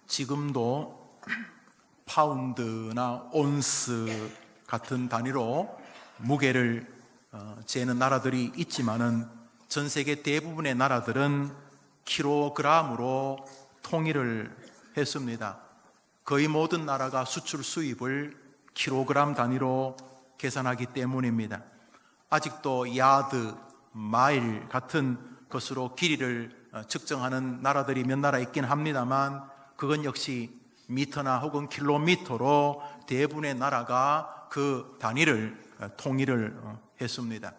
지금도 파운드나 온스 같은 단위로 무게를 재는 나라들이 있지만은 전 세계 대부분의 나라들은 킬로그램으로 통일을 했습니다. 거의 모든 나라가 수출 수입을 킬로그램 단위로 계산하기 때문입니다. 아직도 야드, 마일 같은 것으로 길이를 측정하는 나라들이 몇 나라 있긴 합니다만 그건 역시 미터나 혹은 킬로미터로 대부분의 나라가 그 단위를 통일을 했습니다.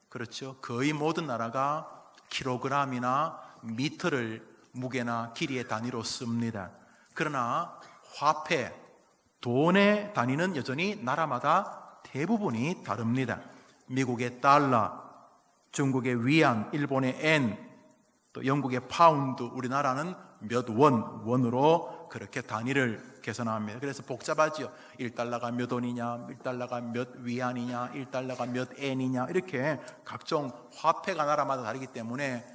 그렇죠? 거의 모든 나라가 킬로그램이나 미터를 무게나 길이의 단위로 씁니다. 그러나 화폐, 돈의 단위는 여전히 나라마다 대부분이 다릅니다. 미국의 달러, 중국의 위안, 일본의 엔, 또 영국의 파운드, 우리나라는 몇 원으로 그렇게 단위를 계산합니다. 그래서 복잡하죠. 1달러가 몇 원이냐, 1달러가 몇 위안이냐, 1달러가 몇 엔이냐, 이렇게 각종 화폐가 나라마다 다르기 때문에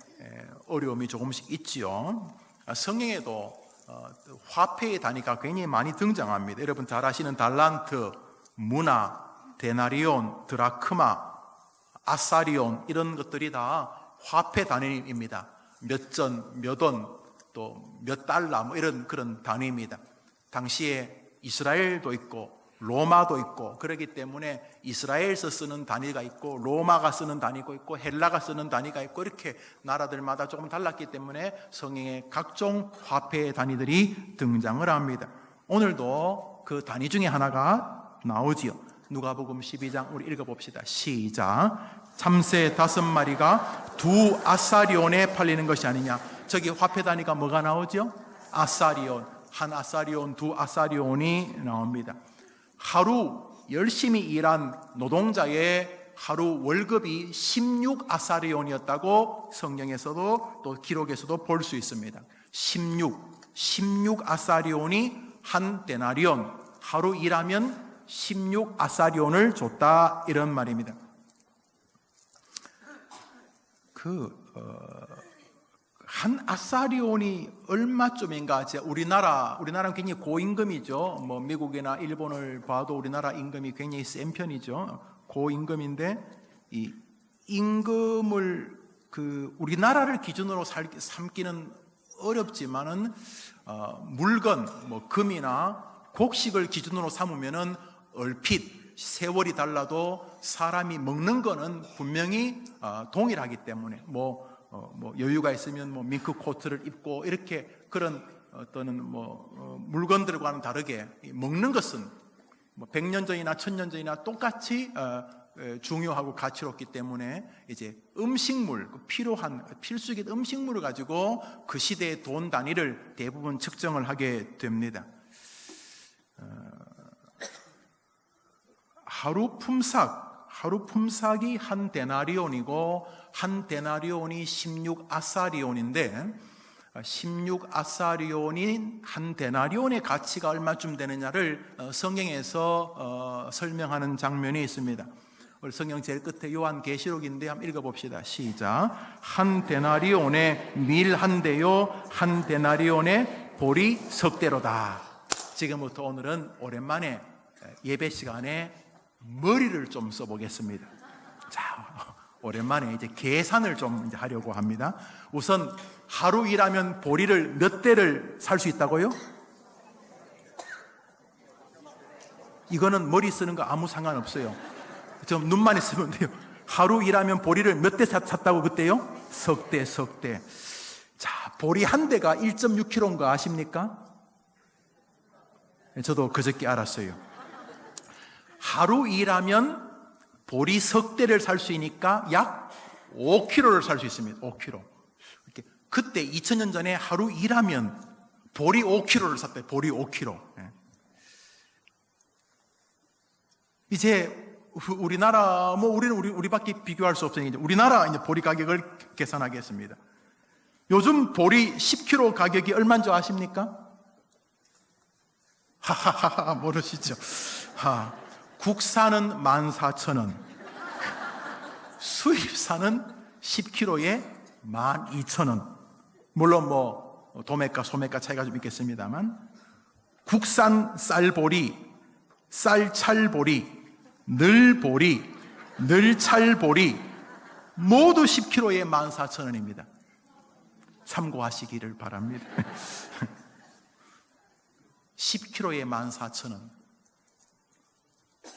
어려움이 조금씩 있지요. 성경에도 화폐의 단위가 굉장히 많이 등장합니다. 여러분 잘 아시는 달란트, 무나, 데나리온, 드라크마, 아사리온, 이런 것들이 다 화폐 단위입니다. 몇 전, 몇 원, 또 몇 달러, 뭐 이런 그런 단위입니다. 당시에 이스라엘도 있고 로마도 있고 그렇기 때문에 이스라엘에서 쓰는 단위가 있고 로마가 쓰는 단위가 있고 헬라가 쓰는 단위가 있고 이렇게 나라들마다 조금 달랐기 때문에 성경에 각종 화폐의 단위들이 등장을 합니다. 오늘도 그 단위 중에 하나가 나오지요. 누가복음 12장 우리 읽어봅시다. 시작. 참새 5마리가 2아사리온에 팔리는 것이 아니냐. 저기 화폐 단위가 뭐가 나오죠? 아사리온. 1아사리온, 2아사리온이 나옵니다. 하루 열심히 일한 노동자의 하루 월급이 16아사리온이었다고 성경에서도 또 기록에서도 볼 수 있습니다. 16아사리온이 한 데나리온, 하루 일하면 16아사리온을 줬다, 이런 말입니다. 한 아사리온이 얼마쯤인가? 우리나라는 굉장히 고임금이죠. 뭐 미국이나 일본을 봐도 우리나라 임금이 굉장히 센 편이죠. 고임금인데 이 임금을 우리나라를 기준으로 삼기는 어렵지만은 물건, 뭐 금이나 곡식을 기준으로 삼으면은 얼핏 세월이 달라도 사람이 먹는 거는 분명히 동일하기 때문에 뭐 여유가 있으면 뭐 밍크 코트를 입고 이렇게 그런 어떤 물건들과는 다르게 먹는 것은 뭐 100년 전이나 1000년 전이나 똑같이 중요하고 가치롭기 때문에 이제 음식물, 필요한 필수적인 음식물을 가지고 그 시대의 돈 단위를 대부분 측정을 하게 됩니다. 하루 품삯이 한 데나리온이고 한 데나리온이 16아사리온인데 16아사리온인 한 데나리온의 가치가 얼마쯤 되느냐를 성경에서 설명하는 장면이 있습니다. 우리 성경 제일 끝에 요한계시록인데 한번 읽어봅시다. 시작. 한 데나리온의 밀 한 대요, 한 데나리온의 보리 석 대로다. 지금부터 오늘은 오랜만에 예배 시간에 머리를 좀 써보겠습니다. 자, 오랜만에 이제 계산을 좀 이제 하려고 합니다. 우선 하루 일하면 보리를 몇 대를 살 수 있다고요? 이거는 머리 쓰는 거 아무 상관없어요. 좀 눈만 있으면 돼요. 하루 일하면 보리를 몇 대 샀다고 그때요? 석 대. 자, 보리 한 대가 1.6kg인 거 아십니까? 저도 그저께 알았어요. 하루 일하면 보리 석 대를 살 수 있으니까 약 5kg를 살 수 있습니다. 5kg. 이렇게 그때 2000년 전에 하루 일하면 보리 5kg를 샀대요. 보리 5kg. 이제 우리나라 우리밖에 비교할 수 없으니 우리나라 이제 보리 가격을 계산하겠습니다. 요즘 보리 10kg 가격이 얼마인 줄 아십니까? 하하하하 모르시죠? 국산은 14,000원, 수입산은 10kg에 12,000원. 물론 도매가 소매가 차이가 좀 있겠습니다만 국산 쌀보리, 쌀찰보리, 늘보리, 늘찰보리 모두 10kg에 14,000원입니다. 참고하시기를 바랍니다. 10kg에 14,000원,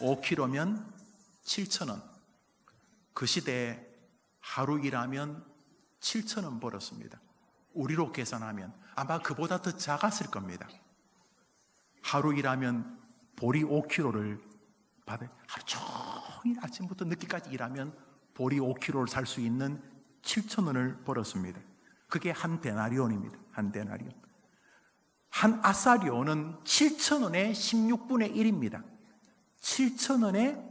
5kg면 7,000원. 그 시대에 하루 일하면 7,000원 벌었습니다. 우리로 계산하면 아마 그보다 더 작았을 겁니다. 하루 일하면 보리 5kg를 받아요. 하루 종일 아침부터 늦게까지 일하면 보리 5kg를 살 수 있는 7,000원을 벌었습니다. 그게 한 데나리온입니다. 한 데나리온. 한 아사리온은 7,000원의 16분의 1입니다. 7,000원의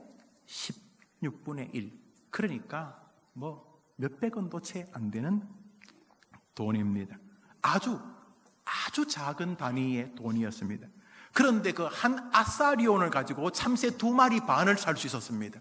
16분의 1. 그러니까 뭐 몇백 원도 채 안 되는 돈입니다. 아주 작은 단위의 돈이었습니다. 그런데 그 한 아사리온을 가지고 참새 2마리 반을 살 수 있었습니다.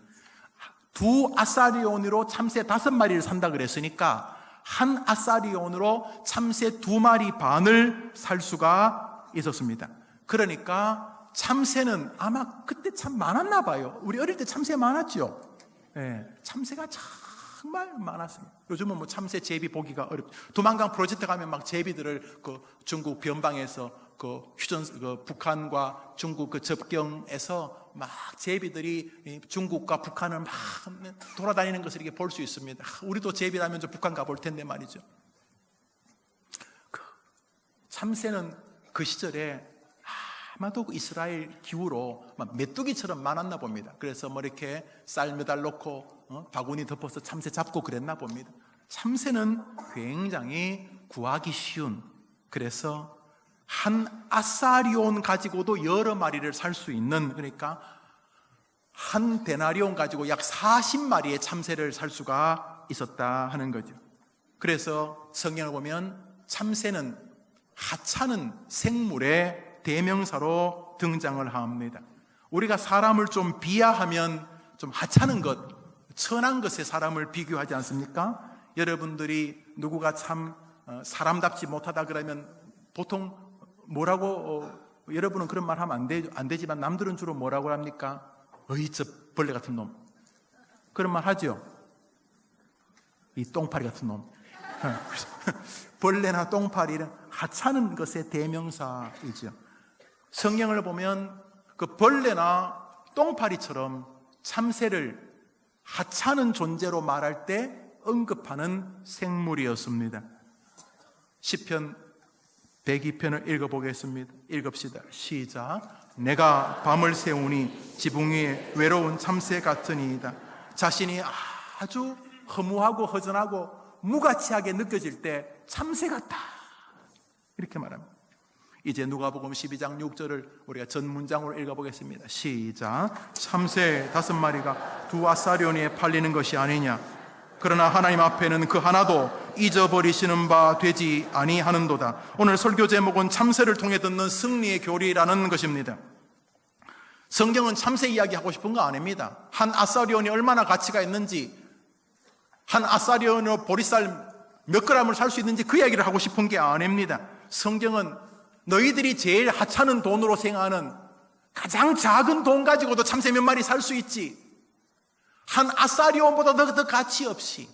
2 아사리온으로 참새 5마리를 산다 그랬으니까 한 아사리온으로 참새 2마리 반을 살 수가 있었습니다. 그러니까 참새는 아마 그때 참 많았나 봐요. 우리 어릴 때 참새 많았죠? 네, 참새가 정말 많았습니다. 요즘은 뭐 참새 제비 보기가 어렵죠. 두만강 프로젝트 가면 막 제비들을 그 중국 변방에서 그 북한과 중국 그 접경에서 막 제비들이 중국과 북한을 막 돌아다니는 것을 이렇게 볼 수 있습니다. 우리도 제비라면 저 북한 가볼 텐데 말이죠. 참새는 그 시절에 아마도 이스라엘 기후로 막 메뚜기처럼 많았나 봅니다. 그래서 뭐 이렇게 쌀 매달 놓고 바구니 덮어서 참새 잡고 그랬나 봅니다. 참새는 굉장히 구하기 쉬운, 그래서 한 아사리온 가지고도 여러 마리를 살 수 있는, 그러니까 한 데나리온 가지고 약 40마리의 참새를 살 수가 있었다 하는 거죠. 그래서 성경을 보면 참새는 하찮은 생물의 대명사로 등장을 합니다. 우리가 사람을 좀 비하하면 좀 하찮은 것, 천한 것에 사람을 비교하지 않습니까? 여러분들이 누구가 참 사람답지 못하다 그러면 보통 뭐라고, 여러분은 그런 말 하면 안 되지만 남들은 주로 뭐라고 합니까? 어이 저 벌레 같은 놈, 그런 말 하죠. 이 똥파리 같은 놈. 벌레나 똥파리는 하찮은 것의 대명사이죠. 성경을 보면 그 벌레나 똥파리처럼 참새를 하찮은 존재로 말할 때 언급하는 생물이었습니다. 시편 102편을 읽어보겠습니다. 읽읍시다. 시작. 내가 밤을 새우니 지붕 위에 외로운 참새 같으니이다. 자신이 아주 허무하고 허전하고 무가치하게 느껴질 때 참새 같다, 이렇게 말합니다. 이제 누가복음 12장 6절을 우리가 전 문장으로 읽어보겠습니다. 시작. 참새 5마리가 2 아사리온에 팔리는 것이 아니냐. 그러나 하나님 앞에는 그 하나도 잊어버리시는 바 되지 아니하는도다. 오늘 설교 제목은 참새를 통해 듣는 승리의 교리라는 것입니다. 성경은 참새 이야기 하고 싶은 거 아닙니다. 한 아사리온이 얼마나 가치가 있는지, 한 아사리온으로 보리쌀 몇 그램을 살 수 있는지 그 이야기를 하고 싶은 게 아닙니다. 성경은 너희들이 제일 하찮은 돈으로 생각하는 가장 작은 돈 가지고도 참새 몇 마리 살 수 있지, 한 아사리온보다 더 가치 없이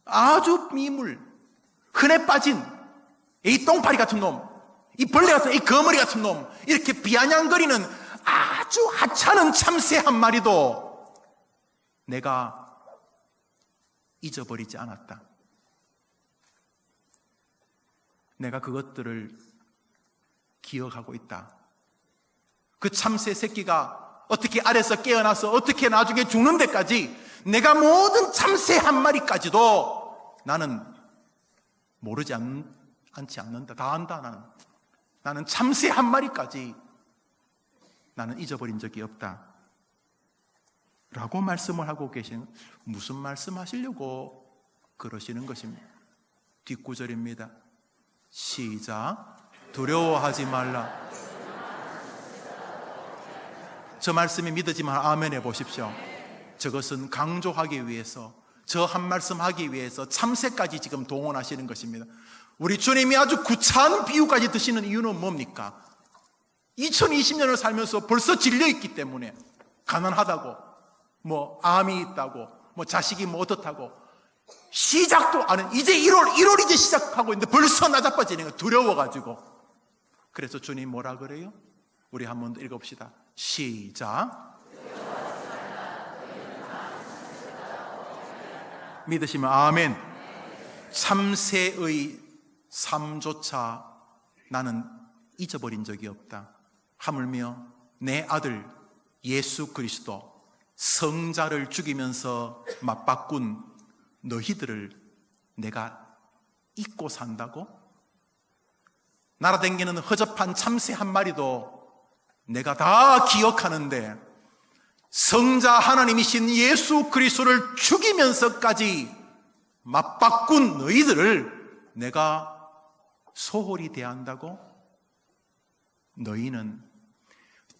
아주 미물, 흔해 빠진 이 똥파리 같은 놈, 이 벌레 같은, 이 거머리 같은 놈, 이렇게 비아냥거리는 아주 하찮은 참새 한 마리도 내가 잊어버리지 않았다. 내가 그것들을 기억하고 있다. 그 참새 새끼가 어떻게 알에서 깨어나서 어떻게 나중에 죽는 데까지 내가 모든 참새 한 마리까지도 나는 모르지 않지 않는다. 다 안다. 나는 참새 한 마리까지 나는 잊어버린 적이 없다 라고 말씀을 하고 계시는, 무슨 말씀하시려고 그러시는 것입니다. 뒷구절입니다. 시작. 두려워하지 말라. 저 말씀이 믿어지면 아멘 해보십시오. 저것은 강조하기 위해서, 저 한 말씀 하기 위해서 참새까지 지금 동원하시는 것입니다. 우리 주님이 아주 구차한 비유까지 드시는 이유는 뭡니까? 2020년을 살면서 벌써 질려있기 때문에, 가난하다고, 뭐 암이 있다고, 뭐 자식이 뭐 어떻다고, 시작도 안 해. 이제 1월 이제 시작하고 있는데 벌써 나자빠지는 거 두려워가지고. 그래서 주님 뭐라 그래요? 우리 한 번 더 읽어봅시다. 시작. 믿으시면 아멘. 참새의 삶조차 나는 잊어버린 적이 없다. 하물며 내 아들 예수 그리스도 성자를 죽이면서 맞바꾼 너희들을 내가 잊고 산다고? 날아다니는 허접한 참새 한 마리도 내가 다 기억하는데, 성자 하나님이신 예수 그리스도를 죽이면서까지 맞바꾼 너희들을 내가 소홀히 대한다고? 너희는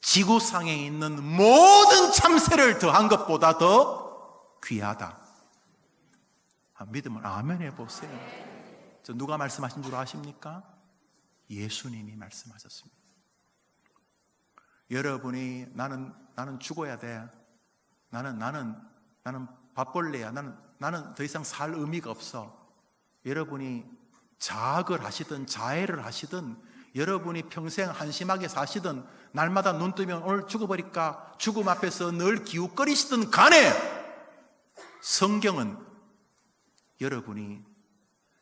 지구상에 있는 모든 참새를 더한 것보다 더 귀하다. 믿으면 아멘 해보세요. 저 누가 말씀하신 줄 아십니까? 예수님이 말씀하셨습니다. 여러분이 나는 죽어야 돼. 나는 밥벌레야. 나는 더 이상 살 의미가 없어. 여러분이 자학을 하시든 자해를 하시든, 여러분이 평생 한심하게 사시든, 날마다 눈 뜨면 오늘 죽어버릴까 죽음 앞에서 늘 기웃거리시든 간에, 성경은 여러분이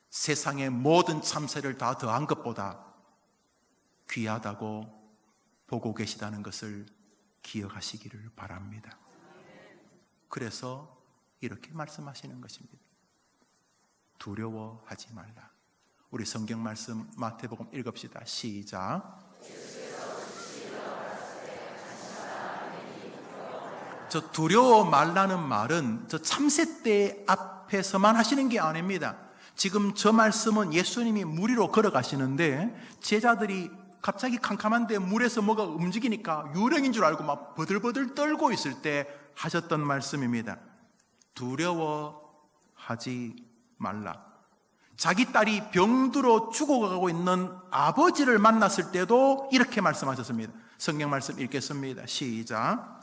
세상의 모든 참새를 다 더한 것보다 귀하다고 보고 계시다는 것을 기억하시기를 바랍니다. 그래서 이렇게 말씀하시는 것입니다. 두려워하지 말라. 우리 성경 말씀 마태복음 읽읍시다. 시작. 저 두려워 말라는 말은 저 참새떼 앞에서만 하시는 게 아닙니다. 지금 저 말씀은 예수님이 물 위로 걸어가시는데 제자들이 갑자기 캄캄한데 물에서 뭐가 움직이니까 유령인 줄 알고 막 버들버들 떨고 있을 때 하셨던 말씀입니다. 두려워하지 말라. 자기 딸이 병들어 죽어가고 있는 아버지를 만났을 때도 이렇게 말씀하셨습니다. 성경 말씀 읽겠습니다. 시작.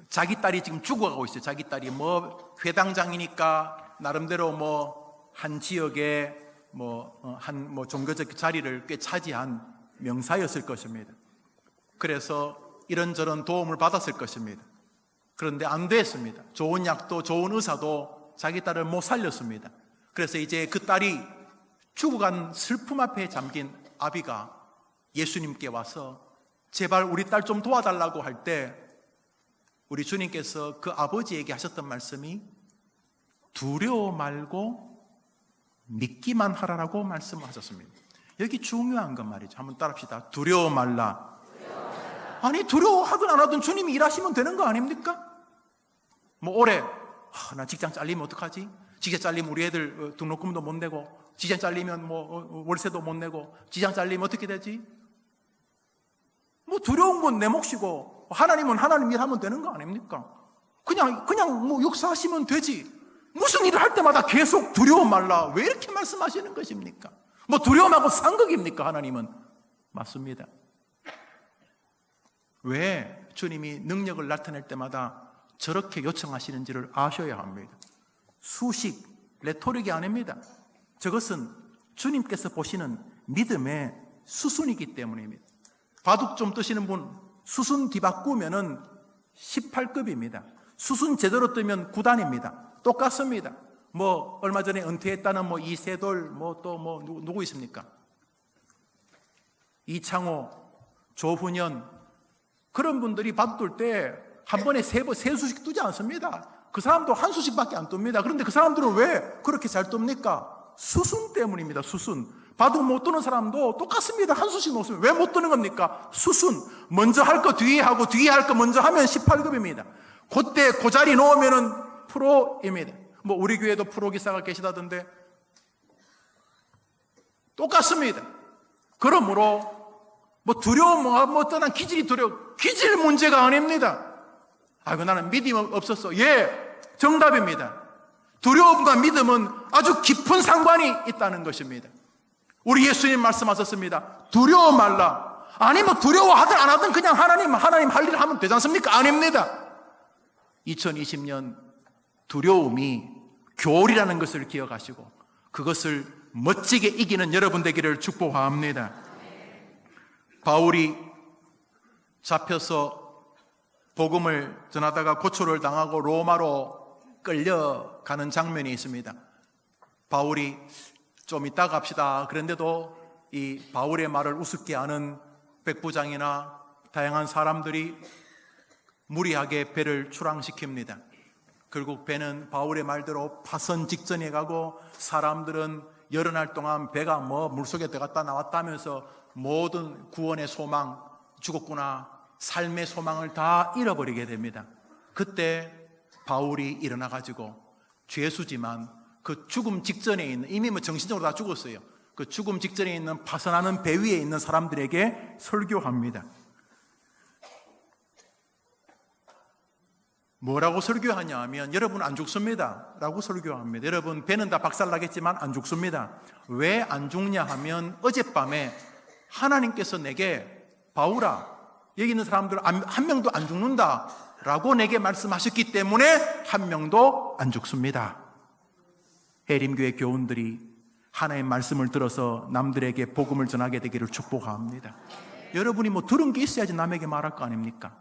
자기 딸이 지금 죽어가고 있어요. 자기 딸이 뭐 회당장이니까 나름대로 뭐 한 지역에 한 종교적 자리를 꽤 차지한 명사였을 것입니다. 그래서 이런저런 도움을 받았을 것입니다. 그런데 안 됐습니다. 좋은 약도 좋은 의사도 자기 딸을 못 살렸습니다. 그래서 이제 그 딸이 죽어간 슬픔 앞에 잠긴 아비가 예수님께 와서 제발 우리 딸 좀 도와달라고 할 때, 우리 주님께서 그 아버지에게 하셨던 말씀이 두려워 말고 믿기만 하라라고 말씀하셨습니다. 여기 중요한 건 말이죠. 한번 따라합시다. 두려워 말라. 아니, 두려워하든 안 하든 주님이 일하시면 되는 거 아닙니까? 뭐 올해 나 직장 잘리면 어떡하지? 직장 잘리면 우리 애들 등록금도 못 내고, 직장 잘리면 뭐 월세도 못 내고, 직장 잘리면 어떻게 되지? 뭐 두려운 건 내 몫이고 하나님은 하나님 일하면 되는 거 아닙니까? 그냥 뭐 역사하시면 되지. 무슨 일을 할 때마다 계속 두려워 말라. 왜 이렇게 말씀하시는 것입니까? 뭐 두려움하고 상극입니까? 하나님은. 맞습니다. 왜 주님이 능력을 나타낼 때마다 저렇게 요청하시는지를 아셔야 합니다. 수식, 레토릭이 아닙니다. 저것은 주님께서 보시는 믿음의 수순이기 때문입니다. 바둑 좀 뜨시는 분, 수순 뒤바꾸면은 18급입니다. 수순 제대로 뜨면 9단입니다. 똑같습니다. 뭐 얼마 전에 은퇴했다는 뭐 이세돌, 뭐 또 뭐 누구 있습니까? 이창호, 조훈현, 그런 분들이 바둑 둘 때 한 번에 세 수씩 뜨지 않습니다. 그 사람도 한 수씩밖에 안 뜹니다. 그런데 그 사람들은 왜 그렇게 잘 뜹니까? 수순 때문입니다. 수순. 바둑 못 뜨는 사람도 똑같습니다. 한 수씩 못 쓰면. 왜 못 뜨는 겁니까? 수순. 먼저 할 거 뒤에 하고 뒤에 할 거 먼저 하면 18급입니다. 그때 그 자리 놓으면은 프로입니다. 뭐 우리 교회도 프로 기사가 계시다던데 똑같습니다. 그러므로 뭐 두려움, 뭐 떠난 기질이 두려워. 기질 문제가 아닙니다. 아이고 나는 믿음이 없었어. 예, 정답입니다. 두려움과 믿음은 아주 깊은 상관이 있다는 것입니다. 우리 예수님 말씀하셨습니다. 두려워 말라. 아니 뭐 두려워하든 안 하든 그냥 하나님 할 일 하면 되지 않습니까? 아닙니다. 2020년 두려움이 교훈이라는 것을 기억하시고 그것을 멋지게 이기는 여러분 되기를 축복합니다. 바울이 잡혀서 복음을 전하다가 고초를 당하고 로마로 끌려가는 장면이 있습니다. 바울이 좀 이따 갑시다 그런데도 이 바울의 말을 우습게 하는 백부장이나 다양한 사람들이 무리하게 배를 출항시킵니다. 결국 배는 바울의 말대로 파선 직전에 가고 사람들은 여러 날 동안 배가 물속에 들어갔다 나왔다 하면서 모든 구원의 소망, 죽었구나, 삶의 소망을 다 잃어버리게 됩니다. 그때 바울이 일어나가지고 죄수지만 그 죽음 직전에 있는, 이미 정신적으로 다 죽었어요. 그 죽음 직전에 있는 파선하는 배 위에 있는 사람들에게 설교합니다. 뭐라고 설교하냐 하면 여러분 안 죽습니다 라고 설교합니다. 여러분 배는 다 박살나겠지만 안 죽습니다. 왜 안 죽냐 하면 어젯밤에 하나님께서 내게 바울아 여기 있는 사람들 한 명도 안 죽는다 라고 내게 말씀하셨기 때문에 한 명도 안 죽습니다. 해림교회 교훈들이 하나님의 말씀을 들어서 남들에게 복음을 전하게 되기를 축복합니다. 여러분이 들은 게 있어야지 남에게 말할 거 아닙니까?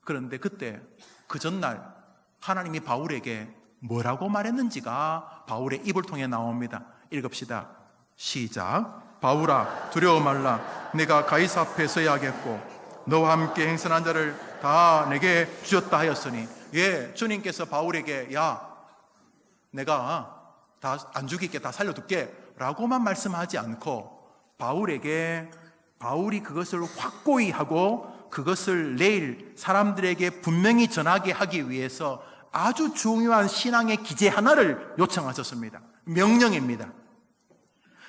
그런데 그때 그 전날 하나님이 바울에게 뭐라고 말했는지가 바울의 입을 통해 나옵니다. 읽읍시다. 시작. 바울아 두려워 말라. 내가 가이사 앞에 서야겠고 너와 함께 행선한 자를 다 내게 주셨다 하였으니, 주님께서 바울에게 내가 다 안 죽일게, 다 살려둘게 라고만 말씀하지 않고 바울이 그것을 확고히 하고 그것을 내일 사람들에게 분명히 전하게 하기 위해서 아주 중요한 신앙의 기제 하나를 요청하셨습니다. 명령입니다.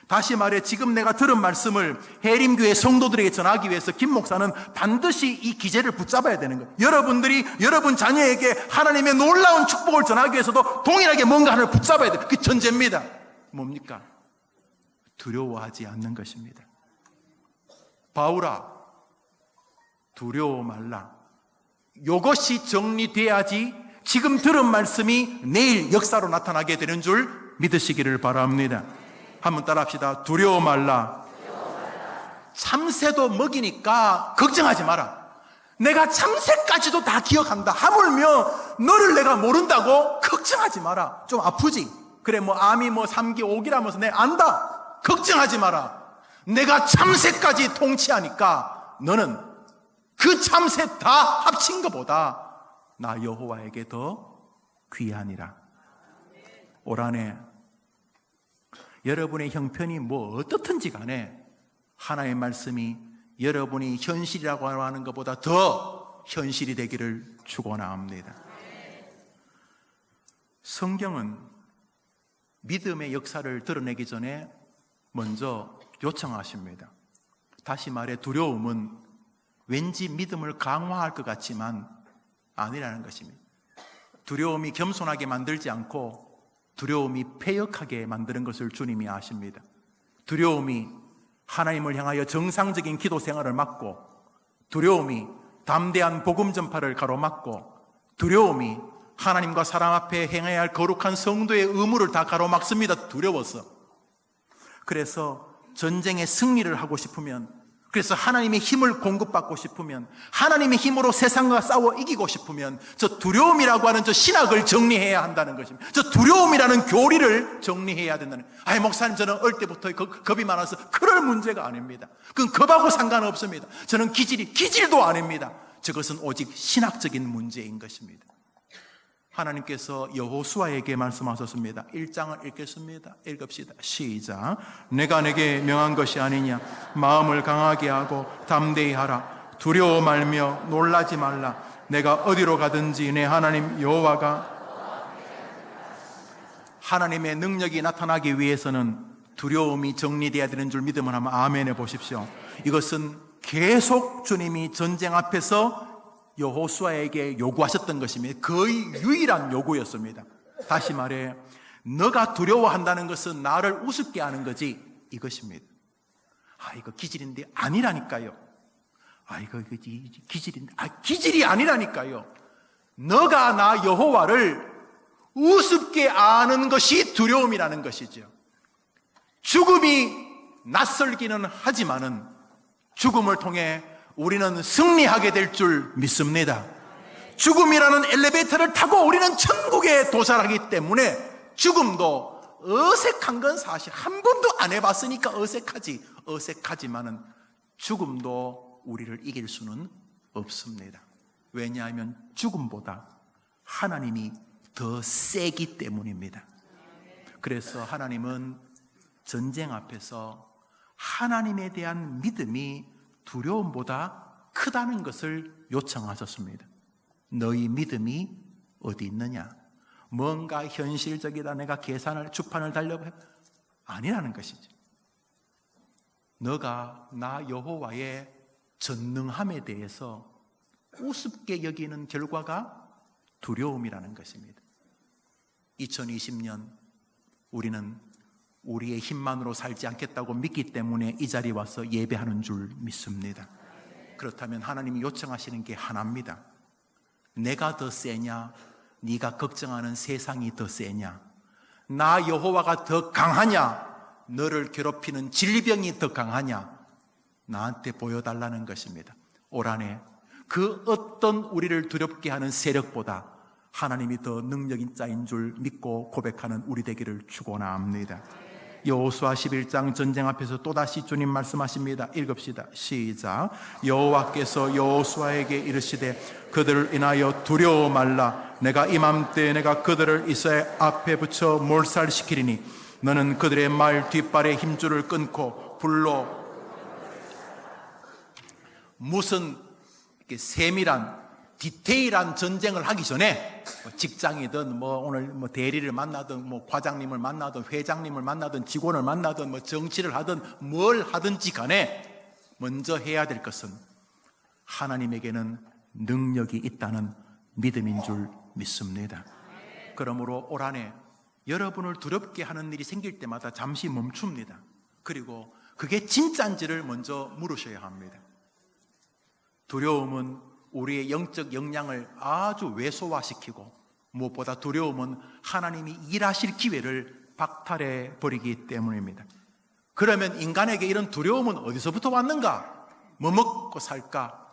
다시 말해 지금 내가 들은 말씀을 해림교회 성도들에게 전하기 위해서 김 목사는 반드시 이 기제를 붙잡아야 되는 거예요. 여러분들이 여러분 자녀에게 하나님의 놀라운 축복을 전하기 위해서도 동일하게 뭔가 하나를 붙잡아야 돼요. 그 전제입니다. 뭡니까? 두려워하지 않는 것입니다. 바울아 두려워 말라. 이것이 정리돼야지 지금 들은 말씀이 내일 역사로 나타나게 되는 줄 믿으시기를 바랍니다. 한번 따라합시다. 두려워 말라. 참새도 먹이니까 걱정하지 마라. 내가 참새까지도 다 기억한다. 하물며 너를 내가 모른다고 걱정하지 마라. 좀 아프지? 그래 암이 3기 5기라면서 내가 안다. 걱정하지 마라. 내가 참새까지 통치하니까 너는 그 참새 다 합친 것보다 나 여호와에게 더 귀하니라. 올 한해 여러분의 형편이 어떻든지 간에 하나님의 말씀이 여러분이 현실이라고 하는 것보다 더 현실이 되기를 축원합니다. 성경은 믿음의 역사를 드러내기 전에 먼저 요청하십니다. 다시 말해 두려움은 왠지 믿음을 강화할 것 같지만 아니라는 것입니다. 두려움이 겸손하게 만들지 않고 두려움이 패역하게 만드는 것을 주님이 아십니다. 두려움이 하나님을 향하여 정상적인 기도 생활을 막고, 두려움이 담대한 복음 전파를 가로막고, 두려움이 하나님과 사람 앞에 행해야 할 거룩한 성도의 의무를 다 가로막습니다. 두려워서. 그래서 전쟁의 승리를 하고 싶으면, 그래서 하나님의 힘을 공급받고 싶으면, 하나님의 힘으로 세상과 싸워 이기고 싶으면 저 두려움이라고 하는 저 신학을 정리해야 한다는 것입니다. 저 두려움이라는 교리를 정리해야 된다는 거예요. 목사님 저는 어릴 때부터 겁이 많아서 그럴 문제가 아닙니다. 그건 겁하고 상관없습니다. 저는 기질도 아닙니다. 저것은 오직 신학적인 문제인 것입니다. 하나님께서 여호수아에게 말씀하셨습니다. 1장을 읽겠습니다. 읽읍시다. 시작. 내가 내게 명한 것이 아니냐. 마음을 강하게 하고 담대히 하라. 두려워 말며 놀라지 말라. 내가 어디로 가든지 내 하나님 여호와가. 하나님의 능력이 나타나기 위해서는 두려움이 정리되어야 되는 줄 믿음을 한번 아멘 해보십시오. 이것은 계속 주님이 전쟁 앞에서 여호수아에게 요구하셨던 것입니다. 거의 유일한 요구였습니다. 다시 말해, 너가 두려워한다는 것은 나를 우습게 하는 거지, 이것입니다. 이거 기질인데 아니라니까요. 이거 기질인데, 기질이 아니라니까요. 너가 나 여호와를 우습게 아는 것이 두려움이라는 것이죠. 죽음이 낯설기는 하지만은 죽음을 통해 우리는 승리하게 될 줄 믿습니다. 죽음이라는 엘리베이터를 타고 우리는 천국에 도달하기 때문에 죽음도 어색한 건 사실 한 번도 안 해봤으니까 어색하지만은 죽음도 우리를 이길 수는 없습니다. 왜냐하면 죽음보다 하나님이 더 세기 때문입니다. 그래서 하나님은 전쟁 앞에서 하나님에 대한 믿음이 두려움보다 크다는 것을 요청하셨습니다. 너희 믿음이 어디 있느냐? 뭔가 현실적이다, 내가 주판을 달려봐, 아니라는 것이죠. 너가 나 여호와의 전능함에 대해서 우습게 여기는 결과가 두려움이라는 것입니다. 2020년 우리는 우리의 힘만으로 살지 않겠다고 믿기 때문에 이 자리에 와서 예배하는 줄 믿습니다. 그렇다면 하나님이 요청하시는 게 하나입니다. 내가 더 세냐? 네가 걱정하는 세상이 더 세냐? 나 여호와가 더 강하냐? 너를 괴롭히는 질병이 더 강하냐? 나한테 보여달라는 것입니다. 올 한해 그 어떤 우리를 두렵게 하는 세력보다 하나님이 더 능력인 자인 줄 믿고 고백하는 우리 되기를 축원합니다. 여호수아 11장 전쟁 앞에서 또다시 주님 말씀하십니다. 읽읍시다. 시작. 여호와께서 여호수아에게 이르시되 그들을 인하여 두려워 말라. 내가 이맘때 내가 그들을 이스라엘 앞에 붙여 몰살시키리니 너는 그들의 말 뒷발의 힘줄을 끊고 불로. 무슨 세밀한 디테일한 전쟁을 하기 전에 직장이든 오늘 대리를 만나든 과장님을 만나든 회장님을 만나든 직원을 만나든 정치를 하든 뭘 하든지 간에 먼저 해야 될 것은 하나님에게는 능력이 있다는 믿음인 줄 믿습니다. 그러므로 올 한해 여러분을 두렵게 하는 일이 생길 때마다 잠시 멈춥니다. 그리고 그게 진짜인지를 먼저 물으셔야 합니다. 두려움은 우리의 영적 역량을 아주 왜소화시키고 무엇보다 두려움은 하나님이 일하실 기회를 박탈해 버리기 때문입니다. 그러면 인간에게 이런 두려움은 어디서부터 왔는가? 뭐 먹고 살까?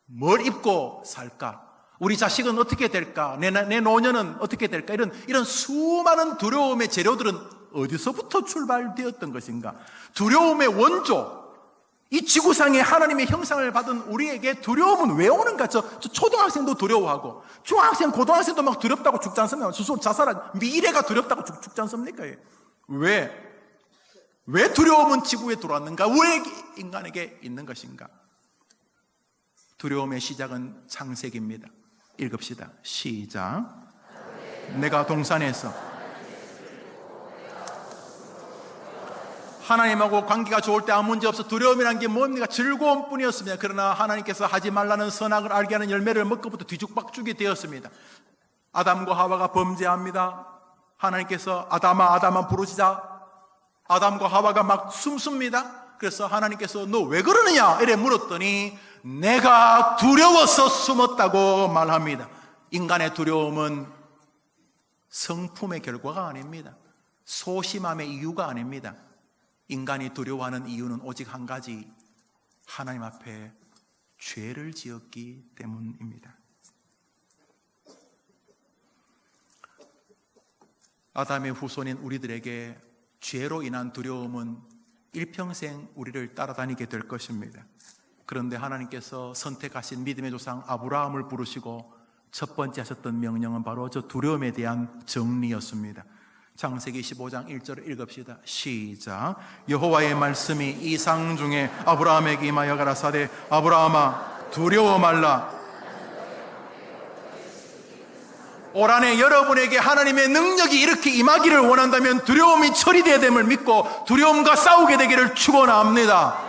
뭘 입고 살까? 우리 자식은 어떻게 될까? 내 노년은 어떻게 될까? 이런 수많은 두려움의 재료들은 어디서부터 출발되었던 것인가? 두려움의 원조, 이 지구상에 하나님의 형상을 받은 우리에게 두려움은 왜 오는가? 저 초등학생도 두려워하고 중학생, 고등학생도 막 두렵다고 죽지 않습니까? 스스로 자살한 미래가 두렵다고 죽지 않습니까? 왜 두려움은 지구에 들어왔는가? 왜 인간에게 있는 것인가? 두려움의 시작은 창세기입니다. 읽읍시다. 시작. 내가 동산에서 하나님하고 관계가 좋을 때 아무 문제 없어. 두려움이란 게 뭡니까? 즐거움 뿐이었습니다. 그러나 하나님께서 하지 말라는 선악을 알게 하는 열매를 먹고부터 뒤죽박죽이 되었습니다. 아담과 하와가 범죄합니다. 하나님께서 아담아 부르시자 아담과 하와가 막 숨습니다. 그래서 하나님께서 너 왜 그러느냐 이래 물었더니 내가 두려워서 숨었다고 말합니다. 인간의 두려움은 성품의 결과가 아닙니다. 소심함의 이유가 아닙니다. 인간이 두려워하는 이유는 오직 한 가지, 하나님 앞에 죄를 지었기 때문입니다. 아담의 후손인 우리들에게 죄로 인한 두려움은 일평생 우리를 따라다니게 될 것입니다. 그런데 하나님께서 선택하신 믿음의 조상 아브라함을 부르시고 첫 번째 하셨던 명령은 바로 저 두려움에 대한 정리였습니다. 창세기 15장 1절을 읽읍시다. 시작. 여호와의 말씀이 이상 중에 아브라함에게 임하여 가라사대 아브라함아 두려워 말라. 올 한해 여러분에게 하나님의 능력이 이렇게 임하기를 원한다면 두려움이 처리되어야 됨을 믿고 두려움과 싸우게 되기를 축원합니다.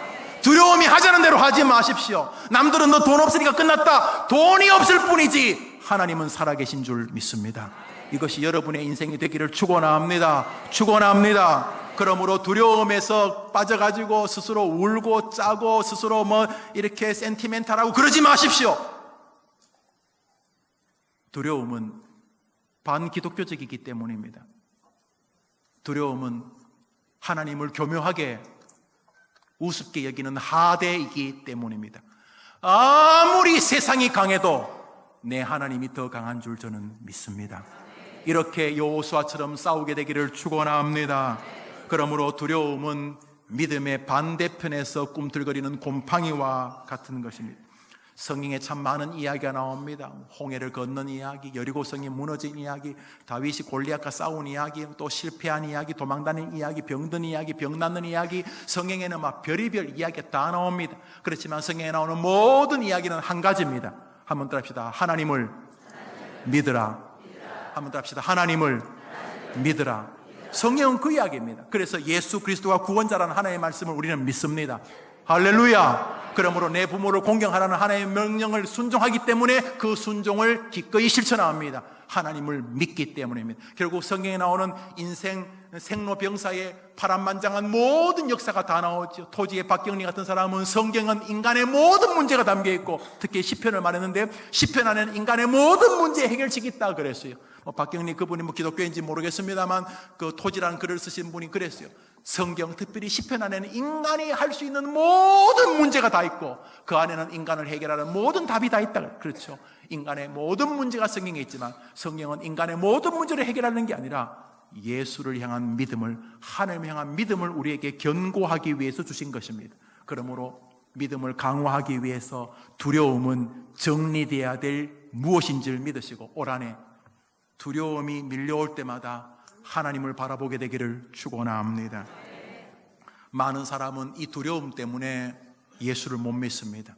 두려움이 하자는 대로 하지 마십시오. 남들은 너 돈 없으니까 끝났다. 돈이 없을 뿐이지 하나님은 살아계신 줄 믿습니다. 이것이 여러분의 인생이 되기를 축원합니다. 축원합니다. 그러므로 두려움에서 빠져가지고 스스로 울고 짜고 스스로 이렇게 센티멘탈하고 그러지 마십시오. 두려움은 반기독교적이기 때문입니다. 두려움은 하나님을 교묘하게 우습게 여기는 하대이기 때문입니다. 아무리 세상이 강해도 내 하나님이 더 강한 줄 저는 믿습니다. 이렇게 여호수아처럼 싸우게 되기를 축원합니다. 그러므로 두려움은 믿음의 반대편에서 꿈틀거리는 곰팡이와 같은 것입니다. 성경에 참 많은 이야기가 나옵니다. 홍해를 건넌 이야기, 여리고성이 무너진 이야기, 다윗이 골리앗과 싸운 이야기, 또 실패한 이야기, 도망다니는 이야기, 병든 이야기, 병 낫는 이야기, 성경에는 막 별의별 이야기가 다 나옵니다. 그렇지만 성경에 나오는 모든 이야기는 한 가지입니다. 한번 더 합시다. 하나님을 믿으라. 한번 더 합시다. 하나님을 믿으라. 성경은 그 이야기입니다. 그래서 예수 그리스도가 구원자라는 하나님의 말씀을 우리는 믿습니다. 할렐루야. 그러므로 내 부모를 공경하라는 하나님의 명령을 순종하기 때문에 그 순종을 기꺼이 실천합니다. 하나님을 믿기 때문입니다. 결국 성경에 나오는 인생 생로병사의 파란만장한 모든 역사가 다 나오죠. 토지의 박경리 같은 사람은 성경은 인간의 모든 문제가 담겨 있고, 특히 시편을 말했는데 시편 안에는 인간의 모든 문제의 해결책이 있다 그랬어요. 박경리 그분이 기독교인지 모르겠습니다만 그 토지라는 글을 쓰신 분이 그랬어요. 성경, 특별히 시편 안에는 인간이 할 수 있는 모든 문제가 다 있고 그 안에는 인간을 해결하는 모든 답이 다 있다. 그렇죠. 인간의 모든 문제가 성경에 있지만 성경은 인간의 모든 문제를 해결하는 게 아니라 예수를 향한 믿음을, 하나님을 향한 믿음을 우리에게 견고하기 위해서 주신 것입니다. 그러므로 믿음을 강화하기 위해서 두려움은 정리되어야 될 무엇인지를 믿으시고 올 한해 두려움이 밀려올 때마다 하나님을 바라보게 되기를 축원합니다. 많은 사람은 이 두려움 때문에 예수를 못 믿습니다.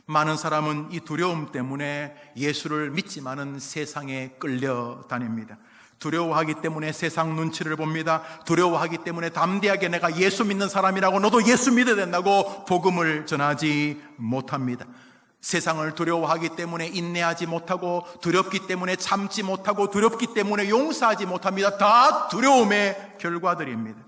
많은 사람은 이 두려움 때문에 예수를 믿지만은 세상에 끌려다닙니다. 두려워하기 때문에 세상 눈치를 봅니다. 두려워하기 때문에 담대하게 내가 예수 믿는 사람이라고 너도 예수 믿어야 된다고 복음을 전하지 못합니다. 세상을 두려워하기 때문에 인내하지 못하고, 두렵기 때문에 참지 못하고, 두렵기 때문에 용서하지 못합니다. 다 두려움의 결과들입니다.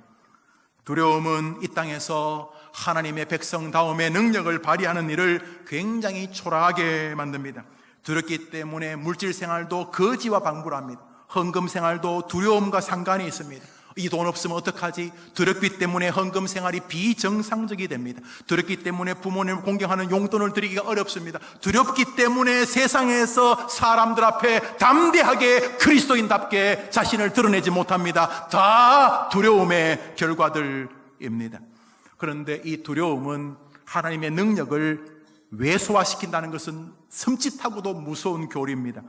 두려움은 이 땅에서 하나님의 백성다움의 능력을 발휘하는 일을 굉장히 초라하게 만듭니다. 두렵기 때문에 물질 생활도 거지와 방불합니다. 헌금 생활도 두려움과 상관이 있습니다. 이 돈 없으면 어떡하지? 두렵기 때문에 헌금 생활이 비정상적이 됩니다. 두렵기 때문에 부모님을 공경하는 용돈을 드리기가 어렵습니다. 두렵기 때문에 세상에서 사람들 앞에 담대하게 그리스도인답게 자신을 드러내지 못합니다. 다 두려움의 결과들입니다. 그런데 이 두려움은 하나님의 능력을 왜소화시킨다는 것은 섬찟하고도 무서운 교리입니다.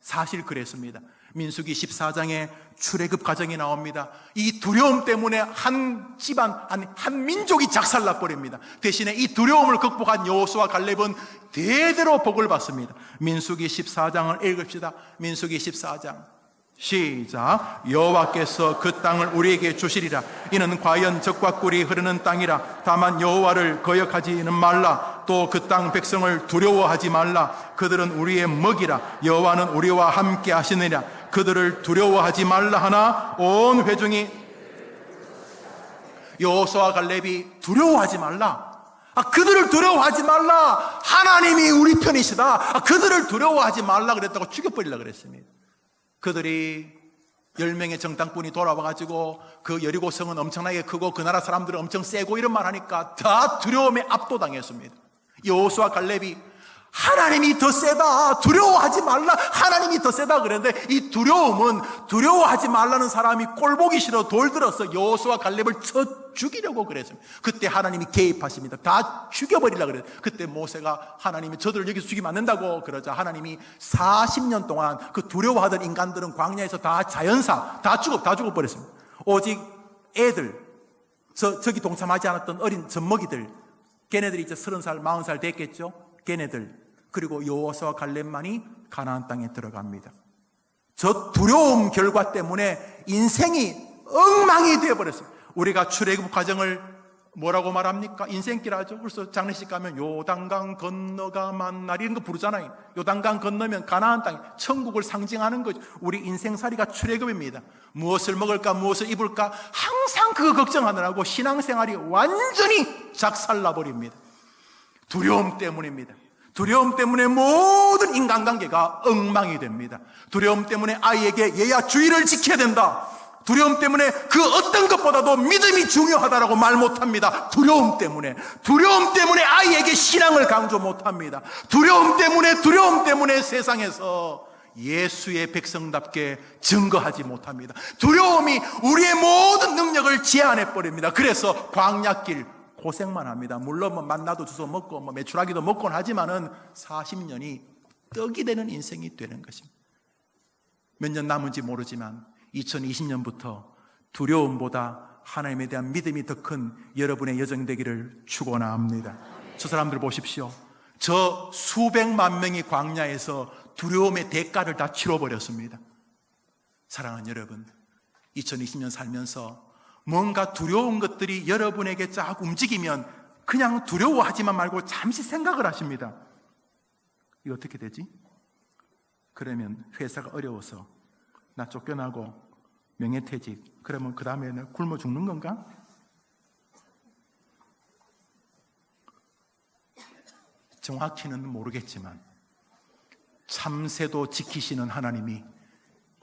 사실 그랬습니다. 민수기 14장에 출애굽 과정이 나옵니다. 이 두려움 때문에 한 집안, 한 민족이 작살나 버립니다. 대신에 이 두려움을 극복한 여호수아 갈렙은 대대로 복을 받습니다. 민수기 14장을 읽읍시다. 민수기 14장 시작. 여호와께서 그 땅을 우리에게 주시리라. 이는 과연 젖과 꿀이 흐르는 땅이라. 다만 여호와를 거역하지는 말라. 또 그 땅 백성을 두려워하지 말라. 그들은 우리의 먹이라. 여호와는 우리와 함께 하시느니라. 그들을 두려워하지 말라 하나 온 회중이 여호수아 갈렙이 두려워하지 말라. 그들을 두려워하지 말라. 하나님이 우리 편이시다. 그들을 두려워하지 말라 그랬다고 죽여버리려고 그랬습니다. 그들이 10명의 정탐꾼이 돌아와가지고 그 여리고성은 엄청나게 크고 그 나라 사람들은 엄청 세고 이런 말 하니까 다 두려움에 압도당했습니다. 여호수아 갈렙이 하나님이 더 세다, 두려워하지 말라, 하나님이 더 세다 그랬는데 이 두려움은 두려워하지 말라는 사람이 꼴보기 싫어 돌 들어서 여호수아 갈렙을 쳐 죽이려고 그랬습니다. 그때 하나님이 개입하십니다. 다 죽여버리려고 그래요. 그때 모세가 하나님이 저들을 여기서 죽이면 안 된다고 그러자 하나님이 40년 동안 그 두려워하던 인간들은 광야에서 다 자연사 다 죽어버렸습니다. 오직 애들, 저기 동참하지 않았던 어린 젖먹이들, 걔네들이 이제 30살, 40살 됐겠죠. 걔네들, 그리고 여호수아 갈렙만이 가나안 땅에 들어갑니다. 저 두려움 결과 때문에 인생이 엉망이 되어버렸어요. 우리가 출애굽 과정을 뭐라고 말합니까? 인생길 하죠. 그래서 장례식 가면 요단강 건너가 만나리 이런 거 부르잖아요. 요단강 건너면 가나안 땅, 천국을 상징하는 거죠. 우리 인생살이가 출애굽입니다. 무엇을 먹을까, 무엇을 입을까 항상 그거 걱정하느라고 신앙생활이 완전히 작살나버립니다. 두려움 때문입니다. 두려움 때문에 모든 인간관계가 엉망이 됩니다. 두려움 때문에 아이에게 얘야 주의를 지켜야 된다. 두려움 때문에 그 어떤 것보다도 믿음이 중요하다라고 말 못합니다. 두려움 때문에 아이에게 신앙을 강조 못합니다. 두려움 때문에 세상에서 예수의 백성답게 증거하지 못합니다. 두려움이 우리의 모든 능력을 제한해버립니다. 그래서 광야길 고생만 합니다. 물론 뭐 만나도 주워 먹고 뭐 메추라기도 먹곤 하지만은 40년이 떡이 되는 인생이 되는 것입니다. 몇 년 남은지 모르지만 2020년부터 두려움보다 하나님에 대한 믿음이 더 큰 여러분의 여정 되기를 축원합니다. 저 사람들 보십시오. 저 수백만 명이 광야에서 두려움의 대가를 다 치러버렸습니다. 사랑하는 여러분, 2020년 살면서 뭔가 두려운 것들이 여러분에게 쫙 움직이면 그냥 두려워하지만 말고 잠시 생각을 하십니다. 이거 어떻게 되지? 그러면 회사가 어려워서 나 쫓겨나고 명예퇴직, 그러면 그 다음에 굶어 죽는 건가? 정확히는 모르겠지만 참새도 지키시는 하나님이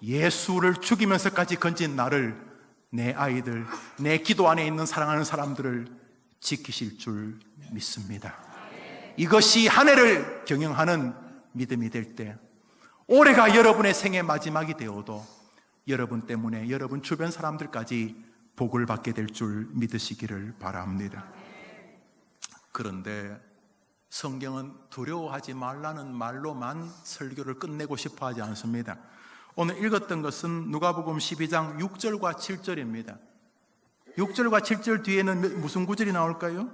예수를 죽이면서까지 건진 나를, 내 아이들, 내 기도 안에 있는 사랑하는 사람들을 지키실 줄 믿습니다. 이것이 한 해를 경영하는 믿음이 될 때, 올해가 여러분의 생애 마지막이 되어도 여러분 때문에 여러분 주변 사람들까지 복을 받게 될 줄 믿으시기를 바랍니다. 그런데 성경은 두려워하지 말라는 말로만 설교를 끝내고 싶어 하지 않습니다. 오늘 읽었던 것은 누가복음 12장 6절과 7절입니다. 6절과 7절 뒤에는 무슨 구절이 나올까요?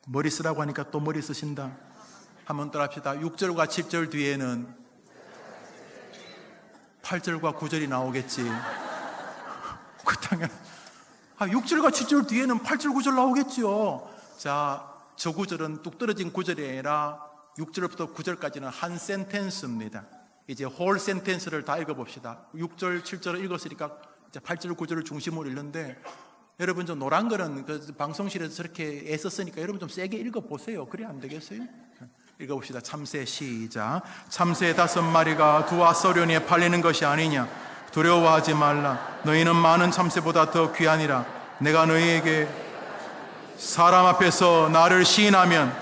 머리 쓰라고 하니까 또 머리 쓰신다. 한번 더 합시다. 6절과 7절 뒤에는 8절과 9절이 나오겠지. 그 당연. 6절과 7절 뒤에는 8절, 9절 나오겠죠. 자, 저 구절은 뚝 떨어진 구절이 아니라 6절부터 9절까지는 한 센텐스입니다. 이제 홀 센텐스를 다 읽어봅시다. 6절, 7절을 읽었으니까 이제 8절, 9절을 중심으로 읽는데, 여러분 저 노란 거는 그 방송실에서 저렇게 애썼으니까 여러분 좀 세게 읽어보세요. 그래 안 되겠어요? 읽어봅시다. 참새 시작. 참새 5마리가 두 아서련에 팔리는 것이 아니냐. 두려워하지 말라. 너희는 많은 참새보다 더 귀하니라. 내가 너희에게 사람 앞에서 나를 시인하면,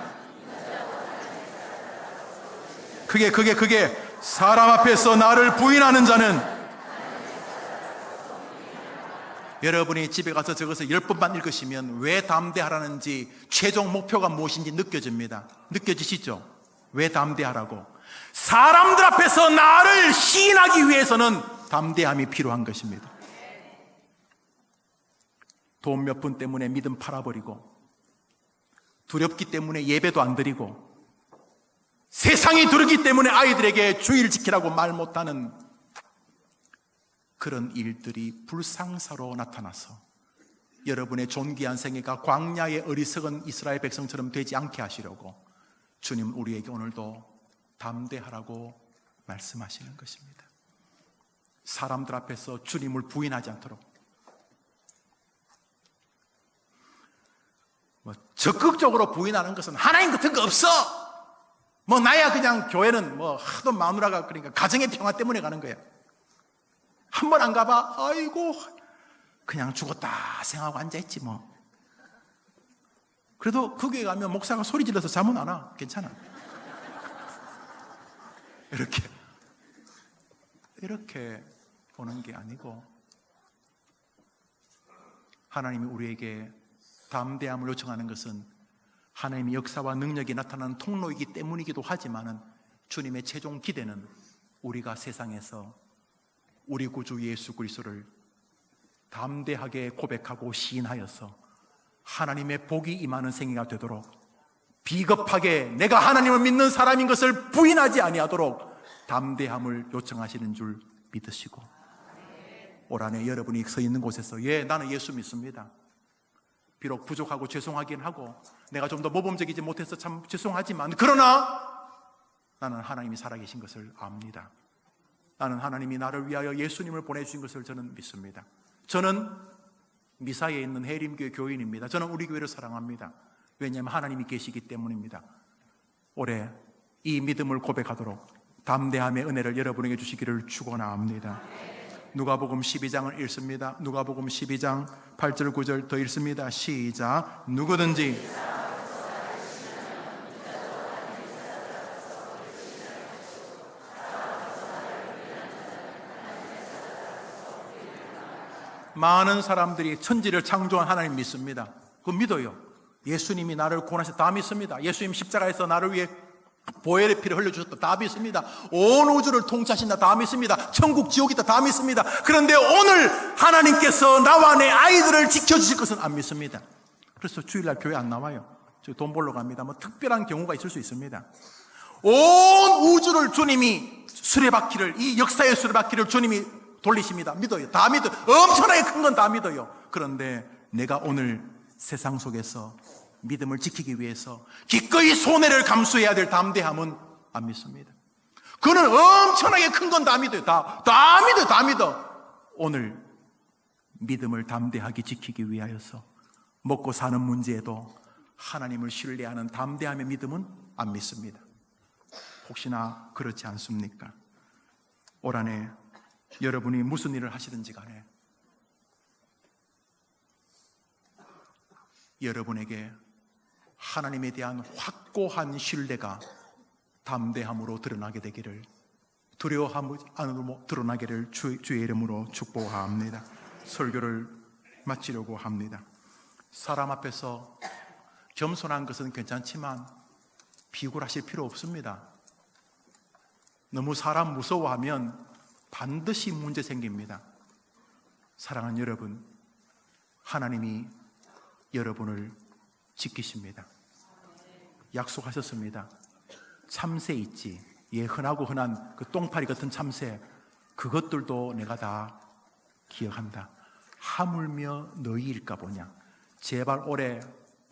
그게 사람 앞에서 나를 부인하는 자는, 여러분이 집에 가서 저것을 10번만 읽으시면 왜 담대하라는지, 최종 목표가 무엇인지 느껴집니다. 느껴지시죠? 왜 담대하라고? 사람들 앞에서 나를 시인하기 위해서는 담대함이 필요한 것입니다. 돈 몇 푼 때문에 믿음 팔아버리고, 두렵기 때문에 예배도 안 드리고, 세상이 두렵기 때문에 아이들에게 주의를 지키라고 말 못하는 그런 일들이 불상사로 나타나서 여러분의 존귀한 생애가 광야의 어리석은 이스라엘 백성처럼 되지 않게 하시려고 주님은 우리에게 오늘도 담대하라고 말씀하시는 것입니다. 사람들 앞에서 주님을 부인하지 않도록, 적극적으로 부인하는 것은 하나님 같은 거 없어, 나야 그냥 교회는 하도 마누라가 그러니까 가정의 평화 때문에 가는 거야. 한 번 안 가봐, 아이고 그냥 죽었다 생각하고 앉아있지 그래도 그 교회 가면 목사가 소리 질러서 잠은 안 와. 괜찮아. 이렇게 보는 게 아니고, 하나님이 우리에게 담대함을 요청하는 것은 하나님의 역사와 능력이 나타나는 통로이기 때문이기도 하지만은, 주님의 최종 기대는 우리가 세상에서 우리 구주 예수 그리스도를 담대하게 고백하고 시인하여서 하나님의 복이 임하는 생애가 되도록, 비겁하게 내가 하나님을 믿는 사람인 것을 부인하지 아니하도록 담대함을 요청하시는 줄 믿으시고, 올 한해 여러분이 서 있는 곳에서 나는 예수 믿습니다. 비록 부족하고 죄송하긴 하고 내가 좀 더 모범적이지 못해서 참 죄송하지만, 그러나 나는 하나님이 살아계신 것을 압니다. 나는 하나님이 나를 위하여 예수님을 보내주신 것을 저는 믿습니다. 저는 미사에 있는 해림교회 교인입니다. 저는 우리 교회를 사랑합니다. 왜냐하면 하나님이 계시기 때문입니다. 올해 이 믿음을 고백하도록 담대함의 은혜를 여러분에게 주시기를 축원합니다. 누가복음 12장을 읽습니다. 누가복음 12장 8절 9절 더 읽습니다. 시작. 누구든지 많은 사람들이 천지를 창조한 하나님 믿습니다. 그거 믿어요. 예수님이 나를 구원하셨다, 다 믿습니다. 예수님 십자가에서 나를 위해 보혈의 피를 흘려주셨다, 다 믿습니다. 온 우주를 통치하신다, 다 믿습니다. 천국 지옥이다, 다 믿습니다. 그런데 오늘 하나님께서 나와 내 아이들을 지켜주실 것은 안 믿습니다. 그래서 주일날 교회 안 나와요. 저 돈 벌러 갑니다. 뭐 특별한 경우가 있을 수 있습니다. 온 우주를 주님이 수레바퀴를, 이 역사의 수레바퀴를 주님이 돌리십니다. 믿어요. 다 믿어요. 엄청나게 큰 건 다 믿어요. 그런데 내가 오늘 세상 속에서 믿음을 지키기 위해서 기꺼이 손해를 감수해야 될 담대함은 안 믿습니다. 그는 엄청나게 큰 건 다 믿어요. 다 믿어. 오늘 믿음을 담대하게 지키기 위하여서 먹고 사는 문제에도 하나님을 신뢰하는 담대함의 믿음은 안 믿습니다. 혹시나 그렇지 않습니까? 올 한해 여러분이 무슨 일을 하시든지 간에 여러분에게 하나님에 대한 확고한 신뢰가 담대함으로 드러나게 되기를, 두려워함 안으로 드러나기를 주의 이름으로 축복합니다. 설교를 마치려고 합니다. 사람 앞에서 겸손한 것은 괜찮지만 비굴하실 필요 없습니다. 너무 사람 무서워하면 반드시 문제 생깁니다. 사랑하는 여러분, 하나님이 여러분을 지키십니다. 약속하셨습니다. 참새 있지, 흔하고 흔한 그 똥파리 같은 참새, 그것들도 내가 다 기억한다. 하물며 너희일까 보냐. 제발 올해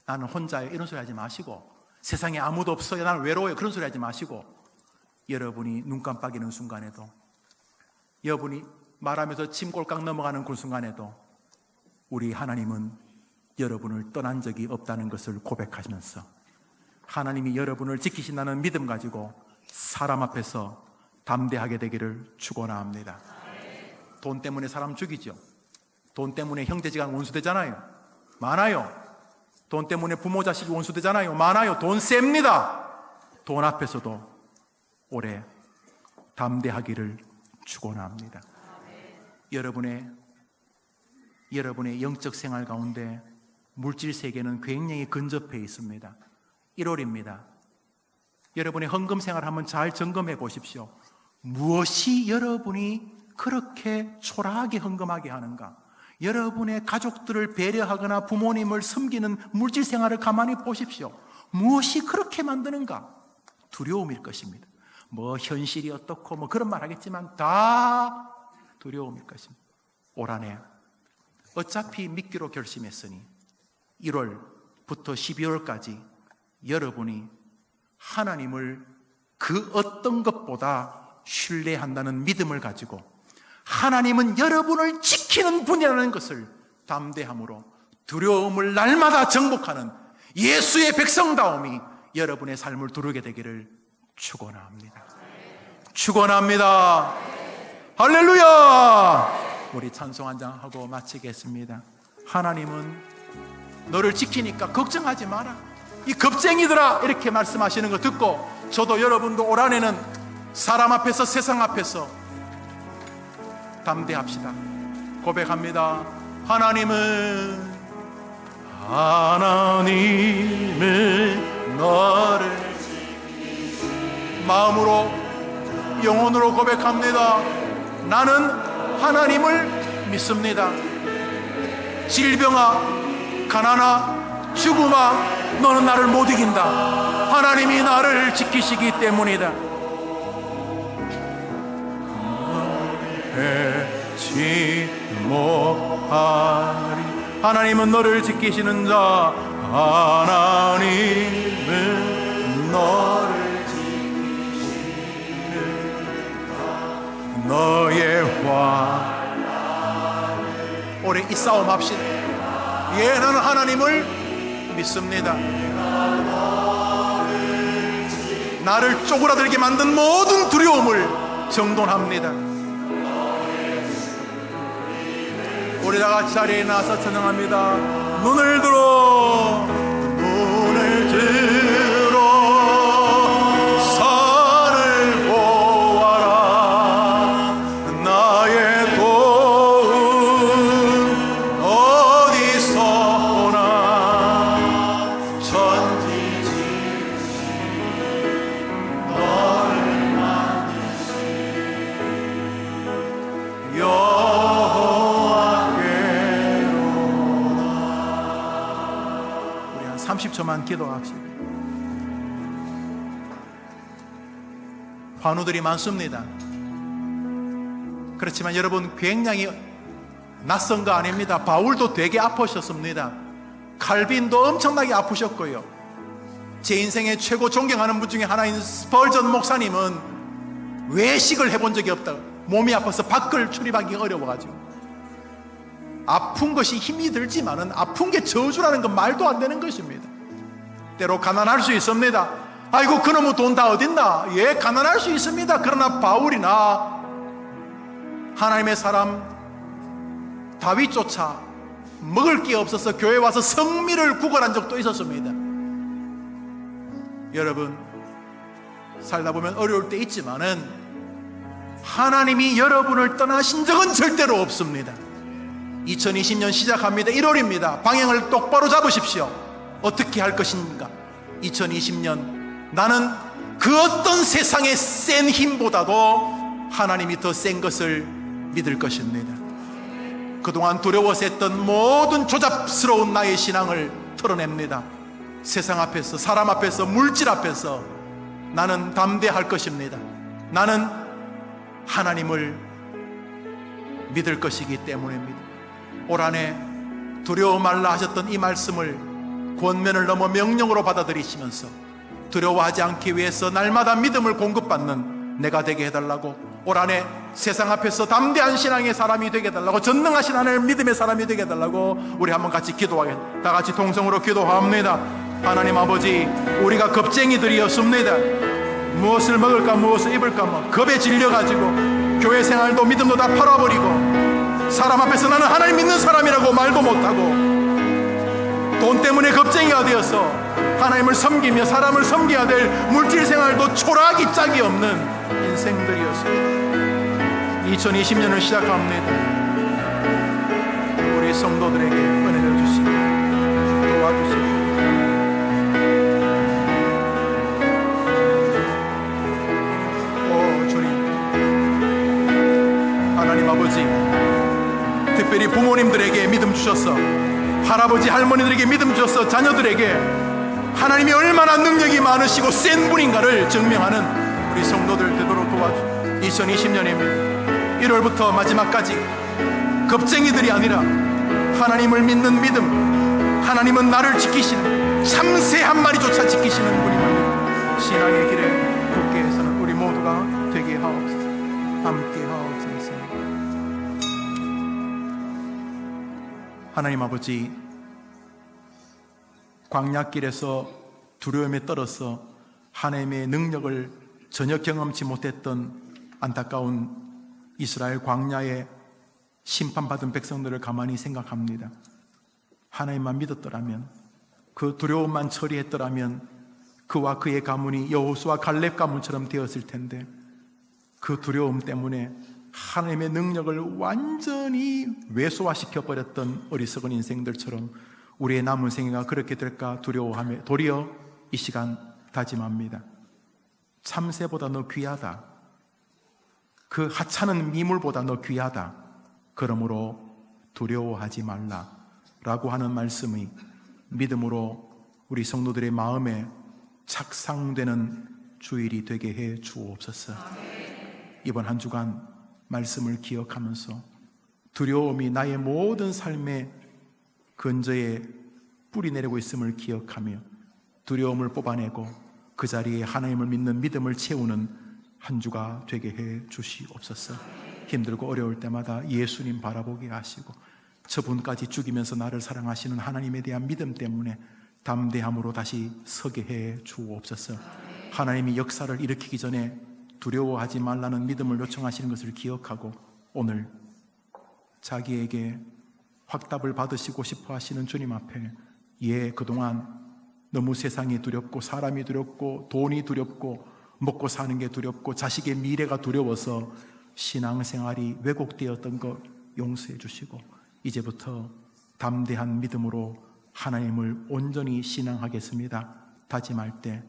나는 혼자예요, 이런 소리 하지 마시고, 세상에 아무도 없어요, 나는 외로워요, 그런 소리 하지 마시고, 여러분이 눈 깜빡이는 순간에도, 여러분이 말하면서 침 꼴깍 넘어가는 그 순간에도 우리 하나님은 여러분을 떠난 적이 없다는 것을 고백하시면서 하나님이 여러분을 지키신다는 믿음 가지고 사람 앞에서 담대하게 되기를 축원합니다. 돈 때문에 사람 죽이죠. 돈 때문에 형제지간 원수되잖아요. 많아요. 돈 때문에 부모 자식이 원수되잖아요. 많아요. 돈 셉니다. 돈 앞에서도 올해 담대하기를 축원합니다. 여러분의 영적 생활 가운데 물질 세계는 굉장히 근접해 있습니다. 1월입니다. 여러분의 헌금 생활 한번 잘 점검해 보십시오. 무엇이 여러분이 그렇게 초라하게 헌금하게 하는가? 여러분의 가족들을 배려하거나 부모님을 섬기는 물질 생활을 가만히 보십시오. 무엇이 그렇게 만드는가? 두려움일 것입니다. 뭐 현실이 어떻고 뭐 그런 말 하겠지만 다 두려움일 것입니다. 올 한해 어차피 믿기로 결심했으니 1월부터 12월까지 여러분이 하나님을 그 어떤 것보다 신뢰한다는 믿음을 가지고 하나님은 여러분을 지키는 분이라는 것을 담대함으로 두려움을 날마다 정복하는 예수의 백성다움이 여러분의 삶을 두르게 되기를 축원합니다. 축원합니다. 할렐루야. 우리 찬송 한 장 하고 마치겠습니다. 하나님은 너를 지키니까 걱정하지 마라, 이 겁쟁이들아, 이렇게 말씀하시는 거 듣고 저도 여러분도 올 한해는 사람 앞에서 세상 앞에서 담대합시다. 고백합니다. 하나님은 너를 마음으로 영혼으로 고백합니다. 나는 하나님을 믿습니다. 질병아, 가난아, 죽음아, 너는 나를 못 이긴다. 하나님이 나를 지키시기 때문이다. 잃지 못하리. 하나님은 너를 지키시는 자, 하나님은 너를 지키시는 너의 화. 올해 이 싸움 합시다. 예, 나는 하나님을 믿습니다. 나를 쪼그라들게 만든 모든 두려움을 정돈합니다. 우리 다 같이 자리에 나와서 찬양합니다. 눈을 들어 산을 보아라. 나의 도움 어디서 오나. 천지지으신 너를 만드신 여호와께로다. 우리 한 30초만 기도합시다. 환우들이 많습니다. 그렇지만 여러분, 굉장히 낯선 거 아닙니다. 바울도 되게 아프셨습니다. 칼빈도 엄청나게 아프셨고요. 제 인생의 최고 존경하는 분 중에 하나인 스펄전 목사님은 외식을 해본 적이 없다. 몸이 아파서 밖을 출입하기 어려워가지고. 아픈 것이 힘이 들지만은 아픈 게 저주라는 건 말도 안 되는 것입니다. 때로 가난할 수 있습니다. 아이고, 그놈의 돈 다 어딨나? 예, 가난할 수 있습니다. 그러나 바울이나 하나님의 사람 다윗조차 먹을 게 없어서 교회 와서 성미를 구걸한 적도 있었습니다. 여러분, 살다 보면 어려울 때 있지만은 하나님이 여러분을 떠나신 적은 절대로 없습니다. 2020년 시작합니다. 1월입니다. 방향을 똑바로 잡으십시오. 어떻게 할 것인가? 2020년 나는 그 어떤 세상의 센 힘보다도 하나님이 더 센 것을 믿을 것입니다. 그동안 두려워서 했던 모든 조잡스러운 나의 신앙을 털어냅니다. 세상 앞에서, 사람 앞에서, 물질 앞에서 나는 담대할 것입니다. 나는 하나님을 믿을 것이기 때문입니다. 올 한해 두려워 말라 하셨던 이 말씀을 권면을 넘어 명령으로 받아들이시면서 두려워하지 않기 위해서 날마다 믿음을 공급받는 내가 되게 해달라고, 올 한해 세상 앞에서 담대한 신앙의 사람이 되게 해달라고, 전능하신 하나님 믿음의 사람이 되게 해달라고 우리 한번 같이 기도하겠습니다. 다 같이 동성으로 기도합니다. 하나님 아버지, 우리가 겁쟁이들이었습니다. 무엇을 먹을까 무엇을 입을까 겁에 질려가지고 교회 생활도 믿음도 다 팔아버리고 사람 앞에서 나는 하나님 믿는 사람이라고 말도 못하고 돈 때문에 겁쟁이가 되어서 하나님을 섬기며 사람을 섬겨야 될 물질 생활도 초라하기 짝이 없는 인생들이었습니다. 2020년을 시작합니다. 우리 성도들에게 은혜를 주시고 도와주시고 주님, 하나님 아버지, 특별히 부모님들에게 믿음 주셨어. 할아버지 할머니들에게 믿음 주셔서 자녀들에게 하나님이 얼마나 능력이 많으시고 센 분인가를 증명하는 우리 성도들 되도록 도와주시고, 2020년입니다. 1월부터 마지막까지 겁쟁이들이 아니라 하나님을 믿는 믿음, 하나님은 나를 지키시는, 참새 한 마리조차 지키시는 분이만요. 신앙의 길에 굳게 해서는 우리 모두가 되게 하옵소서. 함께 하옵소서. 하나님 아버지, 광야길에서 두려움에 떨어서 하나님의 능력을 전혀 경험치 못했던 안타까운 이스라엘 광야에 심판받은 백성들을 가만히 생각합니다. 하나님만 믿었더라면, 그 두려움만 처리했더라면 그와 그의 가문이 여호수아 갈렙 가문처럼 되었을 텐데, 그 두려움 때문에 하나님의 능력을 완전히 왜소화시켜버렸던 어리석은 인생들처럼 우리의 남은 생애가 그렇게 될까 두려워하며 도리어 이 시간 다짐합니다. 참새보다 너 귀하다. 그 하찮은 미물보다 너 귀하다. 그러므로 두려워하지 말라 라고 하는 말씀이 믿음으로 우리 성도들의 마음에 착상되는 주일이 되게 해 주옵소서. 이번 한 주간 말씀을 기억하면서 두려움이 나의 모든 삶의 근저에 뿌리 내리고 있음을 기억하며 두려움을 뽑아내고 그 자리에 하나님을 믿는 믿음을 채우는 한 주가 되게 해 주시옵소서. 힘들고 어려울 때마다 예수님 바라보게 하시고 저분까지 죽이면서 나를 사랑하시는 하나님에 대한 믿음 때문에 담대함으로 다시 서게 해 주옵소서. 하나님이 역사를 일으키기 전에 두려워하지 말라는 믿음을 요청하시는 것을 기억하고 오늘 자기에게 확답을 받으시고 싶어 하시는 주님 앞에 그동안 너무 세상이 두렵고 사람이 두렵고 돈이 두렵고 먹고 사는 게 두렵고 자식의 미래가 두려워서 신앙생활이 왜곡되었던 것 용서해 주시고 이제부터 담대한 믿음으로 하나님을 온전히 신앙하겠습니다 다짐할 때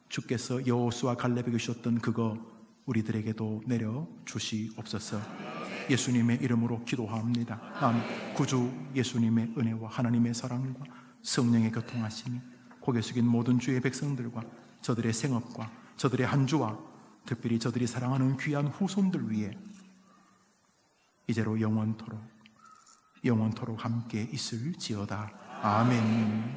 주께서 여호수아 갈렙에게 주셨던 그거 우리들에게도 내려 주시옵소서. 예수님의 이름으로 기도합니다. 구주 예수님의 은혜와 하나님의 사랑과 성령의 교통하심이 고개 숙인 모든 주의 백성들과 저들의 생업과 저들의 한 주와 특별히 저들이 사랑하는 귀한 후손들 위에 이제로 영원토록 함께 있을지어다. 아멘.